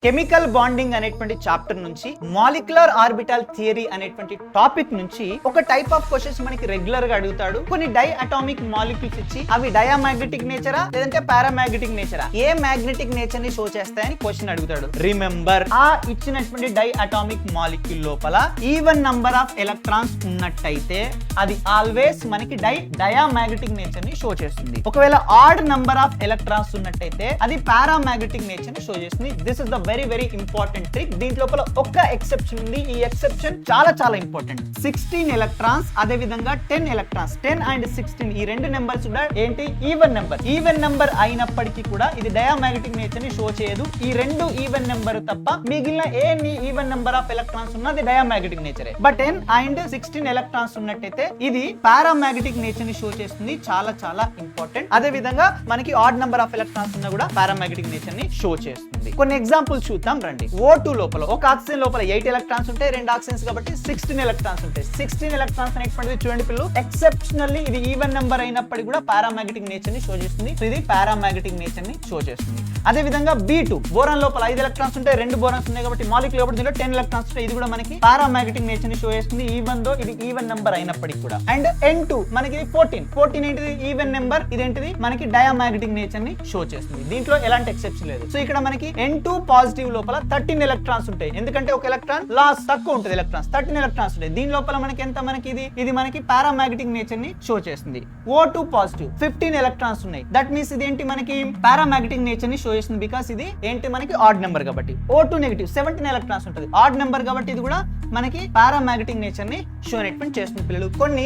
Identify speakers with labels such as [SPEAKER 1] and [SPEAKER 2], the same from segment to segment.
[SPEAKER 1] Chemical bonding అనేటువంటి chapter నుంచి molecular orbital theory అనేటువంటి టాపిక్ నుంచి ఒక టైప్ ఆఫ్ క్వశ్చన్స్ మనకి రెగ్యులర్ గా అడుగుతాడు. కొన్ని డై అటామిక్ మాలిక్యూల్స్ ఇచ్చి అవి డయామాగ్నెటిక్ నేచరా లేదంటే పారామాగ్నెటిక్ నేచరా, ఏ మ్యాగ్నెటిక్ నేచర్ ని షో చేస్తాయని క్వశ్చన్ అడుగుతాడు. రిమెంబర్, ఆ ఇచ్చినటువంటి డై అటామిక్ మాలిక్యూల్ లోపల ఈవెన్ నంబర్ ఆఫ్ ఎలక్ట్రాన్స్ ఉన్నట్టయితే అది ఆల్వేస్ మనకి డయామాగ్నెటిక్ నేచర్ ని షో చేస్తుంది. ఒకవేళ ఆడ్ నంబర్ ఆఫ్ ఎలక్ట్రాన్స్ ఉన్నట్టయితే అది పారామాగ్నెటిక్ నేచర్ ని షో చేస్తుంది. This is the very important trick. దీంట్లో ఒక్క ఎక్సెప్షన్ ఉంది. ఈ ఎక్సెప్షన్ చాలా ఇంపార్టెంట్. 16 ఎలక్ట్రాన్స్, అదే విధంగా 10 ఎలక్ట్రాన్స్, 10 అండ్ 16 ఈ రెండు నెంబర్స్ కూడా ఏంటి, ఈవెన్ నెంబర్ అయినప్పటికీ కూడా ఇది డయామాగ్నెటిక్ నేచర్ ని షో చేయదు. ఈ రెండు ఈవెన్ నెంబర్ తప్ప మిగిలిన ఏ ఈవెన్ నెంబర్ ఆఫ్ ఎలక్ట్రాన్స్ ఉన్నది డయామాగ్నెటిక్ నేచరే. బట్ 10 అండ్ 16 ఎలక్ట్రాన్స్ ఉన్నట్టయితే ఇది పారామాగ్నెటిక్ నేచర్ ని షో చేస్తుంది. చాలా ఇంపార్టెంట్. అదే విధంగా మనకి ఆడ్ నెంబర్ ఆఫ్ ఎలక్ట్రాన్స్ ఉన్నా కూడా పారామాగ్నెటిక్ నేచర్ ని షో చేస్తుంది. కొన్ని ఎగ్జాంపుల్స్ చూద్దాం రండి. O2 లోపల ఒక ఆక్సిజన్ లోపల 8 ఎలక్ట్రాన్స్ ఉంటాయి, రెండు ఆక్సిజన్స్ కాబట్టి 16 ఎలక్ట్రాన్స్ ఉంటాయి. 16 ఎలక్ట్రాన్స్ అనేటువంటిది చూడండి పిల్లలు, ఎక్సెప్షనల్లీ ఇది ఈవెన్ నెంబర్ అయినప్పటికీ కూడా పారామాగ్నెటిక్ నేచర్ ని షో చేస్తుంది. ఇది పారామాగ్నెటిక్ నేచర్ ని షో చేస్తుంది. అదే విధంగా B2 బోరాన్ లోపల 5 ఎలక్ట్రాన్స్ ఉంటాయి, రెండు బోరాన్స్ ఉన్నాయి కాబట్టి మాలిక్యూల్ లోపల దీనిలో 10 ఎలక్ట్రాన్స్ ఉంటాయి. ఇది కూడా మనకి పారామాగ్నెటిక్ నేచర్ ని షో చేస్తుంది ఈవెన్ దో ఇది ఈవెన్ నెంబర్ అయినప్పటికీ కూడా. అండ్ N2 మనకి 14 ఏంటిది, ఈవెన్ నెంబర్. ఇదేంటిది మనకి డయామాగ్నెటిక్ నేచర్ ని షో చేస్తుంది. దీంట్లో ఎలాంటి ఎక్సెప్షన్ లేదు. సో ఇక్కడ మనకి N2 పాజిటివ్ లోపల 13 ఎలక్ట్రాన్స్ ఉంటాయి, ఎందుకంటే ఒక ఎలక్ట్రాన్ లాస్ తక్కువ ఉంటుంది. ఎలక్ట్రాన్స్ 13 ఎలక్ట్రాన్స్ ఉంటాయి. దీని లోపల మనకి ఎంత, మనకి ఇది మనకి పారామాగ్నెటిక్ నేచర్ ని షో చేస్తుంది. O2 పాజిటివ్ 15 ఎలక్ట్రాన్స్ ఉన్నాయి. దట్ మీన్స్ ఇది ఏంటి, మనకి పారామాగ్నెటిక్ నేచర్ ని షో చేస్తుంది. బికాస్ ఇది ఏంటి, మనకి ఆడ్ నెంబర్ కాబట్టి. O2 నెగటివ్ 17 ఎలక్ట్రాన్స్ ఉంటుంది, ఆడ్ నెంబర్ కాబట్టి ఇది కూడా మనకి పారామాగ్నెటిక్ నేచర్ ని షో అనేటువంటి చేస్తుంది పిల్లలు. కొన్ని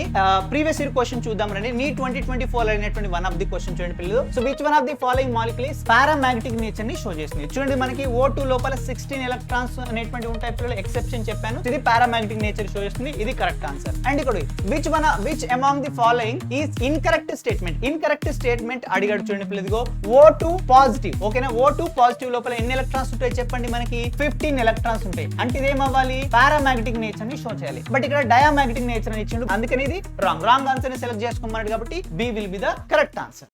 [SPEAKER 1] ప్రీవియస్ ఇయర్ క్వశ్చన్ చూద్దాం రండి. నీ 2024 అయినటువంటి వన్ ఆఫ్ ది క్వశ్చన్ చూడండి పిల్లలు. So which one of the following molecule is paramagnetic nature ని షో చేస్తుంది. చూడండి మనకి O2 లోపల 16 ఎలక్ట్రాన్స్ అనేటువంటి ఉంటాయి పిల్లలు. ఎక్సెప్షన్ చెప్పాను, ఇది పారామాగ్నెటిక్ నేచర్ షో చేస్తుంది. ఇది కరెక్ట్ ఆన్సర్. అండ్ ఇక్కడ which among the following is incorrect statement అడిగాడు చూడండి పిల్లలు. ఇదిగో O2 పాజిటివ్, ఓకేనా. O2 పాజిటివ్ లోపల ఎన్ని ఎలక్ట్రాన్స్ ఉంటాయి చెప్పండి, మనకి 15 ఎలక్ట్రాన్స్ ఉంటాయి. అంటే ఇది ఏమవ్వాలి, పారామాగ్నెటిక్ నేచర్ ని షో చేయాలి. బట్ ఇక్కడ డయామాగ్నెటిక్ నేచర్ అని ఇచ్చిండు, అందుకని ఇది రాంగ్ ఆన్సర్ ని సెలెక్ట్ చేసుకోమన్నాడు కాబట్టి B will be the correct answer.